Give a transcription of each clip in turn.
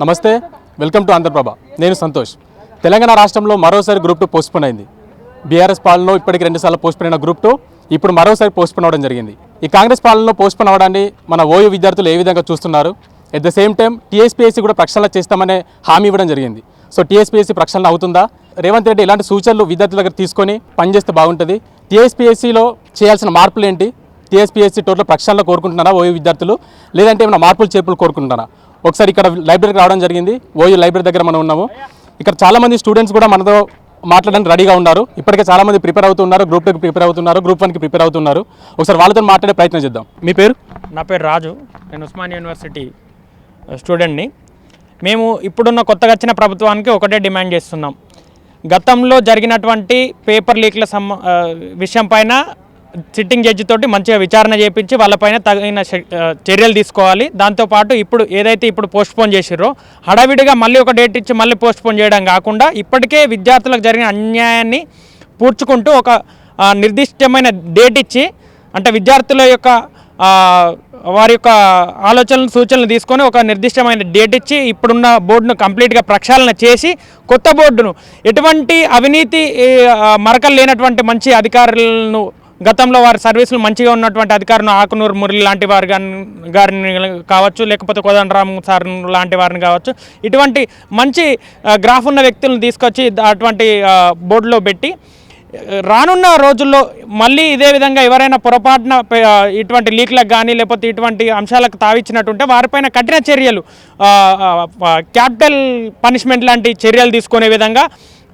నమస్తే, welcome to Andhraprabha. నేను సంతోష్. తెలంగాణ రాష్ట్రంలో మరోసారి గ్రూప్ 2 పోస్ట్పోన్ అయింది. బీఆర్ఎస్ పాలనలో ఇప్పటికి 2 సార్లు పోస్ట్పోన్ అయిన గ్రూప్ 2 ఇప్పుడు మరోసారి పోస్ట్పోన్ అవ్వడం జరిగింది. ఈ కాంగ్రెస్ పాలనలో పోస్ట్పోన్ అవ్వడాన్ని మన ఓయూ విద్యార్థులు ఏ విధంగా చూస్తున్నారు? At the same time TSPSC కూడా ప్రక్షాళన చేస్తామనే హామీ ఇవ్వడం జరిగింది. సో టీఎస్పీఎస్సీ ప్రక్షాళన అవుతుందా? రేవంత్ రెడ్డి ఇలాంటి సూచనలు విద్యార్థుల దగ్గర తీసుకొని పనిచేస్తే బాగుంటుంది. టీఎస్పీఎస్సీలో చేయాల్సిన మార్పులు ఏంటి? టీఎస్పీఎస్సీ టోటల్ ప్రక్షాళన కోరుకుంటున్నారా ఓయూ విద్యార్థులు, లేదంటే ఏమైనా మార్పులు చేర్పులు కోరుకుంటున్నారా? ఒకసారి ఇక్కడ లైబ్రరీకి రావడం జరిగింది. ఓయూ లైబ్రరీ దగ్గర మనం ఉన్నాము. ఇక్కడ చాలామంది స్టూడెంట్స్ కూడా మనతో మాట్లాడడానికి రెడీగా ఉన్నారు. ఇప్పటికే చాలామంది ప్రిపేర్ అవుతున్నారు, గ్రూప్ 2కి ప్రిపేర్ అవుతున్నారు, గ్రూప్ 1కి ప్రిపేర్ అవుతున్నారు. ఒకసారి వాళ్ళతో మాట్లాడే ప్రయత్నం చేద్దాం. మీ పేరు? నా పేరు రాజు. నేను ఉస్మానియా యూనివర్సిటీ స్టూడెంట్ని. మేము ఇప్పుడున్న కొత్తగా వచ్చిన ప్రభుత్వానికి ఒకటే డిమాండ్ చేస్తున్నాం. గతంలో జరిగినటువంటి పేపర్ లీక్ల విషయం పైన సిట్టింగ్ జడ్జి తోటి మంచిగా విచారణ చేయించి వాళ్ళపైన తగిన చర్యలు తీసుకోవాలి. దాంతోపాటు ఇప్పుడు పోస్ట్పోన్ చేసిర్రో హడావిడిగా మళ్ళీ ఒక డేట్ ఇచ్చి మళ్ళీ పోస్ట్పోన్ చేయడం కాకుండా ఇప్పటికే విద్యార్థులకు జరిగిన అన్యాయాన్ని పూడ్చుకుంటూ ఒక నిర్దిష్టమైన డేట్ ఇచ్చి, అంటే విద్యార్థుల యొక్క వారి యొక్క ఆలోచనలు సూచనలు తీసుకొని ఒక నిర్దిష్టమైన డేట్ ఇచ్చి ఇప్పుడున్న బోర్డును కంప్లీట్గా ప్రక్షాళన చేసి కొత్త బోర్డును ఎటువంటి అవినీతి మరకలు లేనటువంటి మంచి అధికారులను, గతంలో వారి సర్వీసులు మంచిగా ఉన్నటువంటి అధికారులు ఆకునూరు మురళి లాంటి వారి గారిని కావచ్చు, లేకపోతే కోదండరామ్ సార్ లాంటి వారిని కావచ్చు, ఇటువంటి మంచి గ్రాఫ్ ఉన్న వ్యక్తులను తీసుకొచ్చి అటువంటి బోర్డులో పెట్టి రానున్న రోజుల్లో మళ్ళీ ఇదే విధంగా ఎవరైనా పొరపాటున ఇటువంటి లీక్లకు కానీ లేకపోతే ఇటువంటి అంశాలకు తావిచ్చినట్టుంటే వారిపైన కఠిన చర్యలు, క్యాపిటల్ పనిష్మెంట్ లాంటి చర్యలు తీసుకునే విధంగా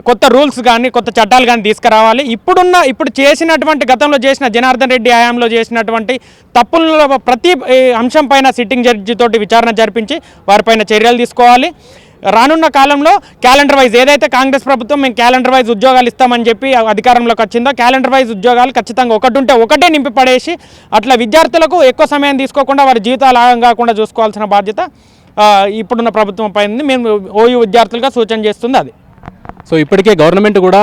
కొత్త రూల్స్ కానీ కొత్త చట్టాలు కానీ తీసుకురావాలి. ఇప్పుడు చేసినటువంటి గతంలో చేసిన జనార్దన్ రెడ్డి హయాంలో చేసినటువంటి తప్పుల ప్రతి అంశం పైన సిట్టింగ్ జడ్జి తోటి విచారణ జరిపించి వారిపైన చర్యలు తీసుకోవాలి. రానున్న కాలంలో క్యాలెండర్ వైజ్ ఏదైతే కాంగ్రెస్ ప్రభుత్వం మేము క్యాలెండర్ వైజ్ ఉద్యోగాలు ఇస్తామని చెప్పి అధికారంలోకి వచ్చిందో క్యాలెండర్ వైజ్ ఉద్యోగాలు ఖచ్చితంగా ఒకటే నింపి పడేసి అట్లా విద్యార్థులకు ఎక్కువ సమయం తీసుకోకుండా వారి జీవితాలు ఆగం కాకుండా చూసుకోవాల్సిన బాధ్యత ఇప్పుడున్న ప్రభుత్వం పైన మేము ఓయూ విద్యార్థులుగా సూచన చేస్తుంది అది. సో ఇప్పటికే గవర్నమెంట్ కూడా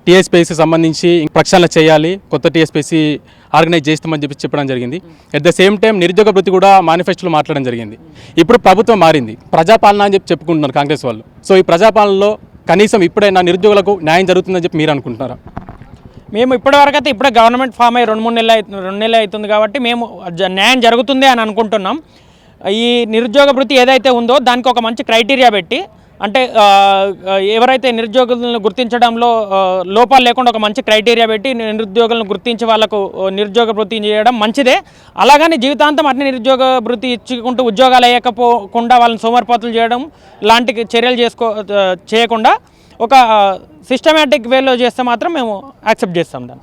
టీఎస్పీఎస్సీ సంబంధించి ప్రక్షాళన చేయాలి, కొత్త టీఎస్పీఎస్సీ ఆర్గనైజ్ చేస్తామని చెప్పడం జరిగింది. ఎట్ ద సేమ్ టైం నిరుద్యోగ వృత్తి కూడా మేనిఫెస్టోలో మాట్లాడడం జరిగింది. ఇప్పుడు ప్రభుత్వం మారింది, ప్రజాపాలన అని చెప్పుకుంటున్నారు కాంగ్రెస్ వాళ్ళు. సో ఈ ప్రజాపాలనలో కనీసం ఇప్పుడైనా నిరుద్యోగులకు న్యాయం జరుగుతుందని చెప్పి మీరు అనుకుంటున్నారా? మేము ఇప్పటివరకు అయితే ఇప్పుడే గవర్నమెంట్ ఫామ్ అయ్యి 2 నెలలు అవుతుంది కాబట్టి మేము న్యాయం జరుగుతుంది అని అనుకుంటున్నాం. ఈ నిరుద్యోగ వృత్తి ఏదైతే ఉందో దానికి ఒక మంచి క్రైటీరియా పెట్టి, అంటే ఎవరైతే నిరుద్యోగులను గుర్తించడంలో లోపాలు లేకుండా ఒక మంచి క్రైటీరియా పెట్టి నిరుద్యోగులను గుర్తించి వాళ్ళకు నిరుద్యోగ వృత్తి చేయడం మంచిదే. అలాగని జీవితాంతం అట్నే నిరుద్యోగ వృత్తి ఇచ్చుకుంటూ ఉద్యోగాలు వేయకపోకుండా వాళ్ళని సోమరిపోతులు చేయడం లాంటి చర్యలు చేయకుండా ఒక సిస్టమేటిక్ వేలో చేస్తే మాత్రం మేము యాక్సెప్ట్ చేస్తాం దాన్ని.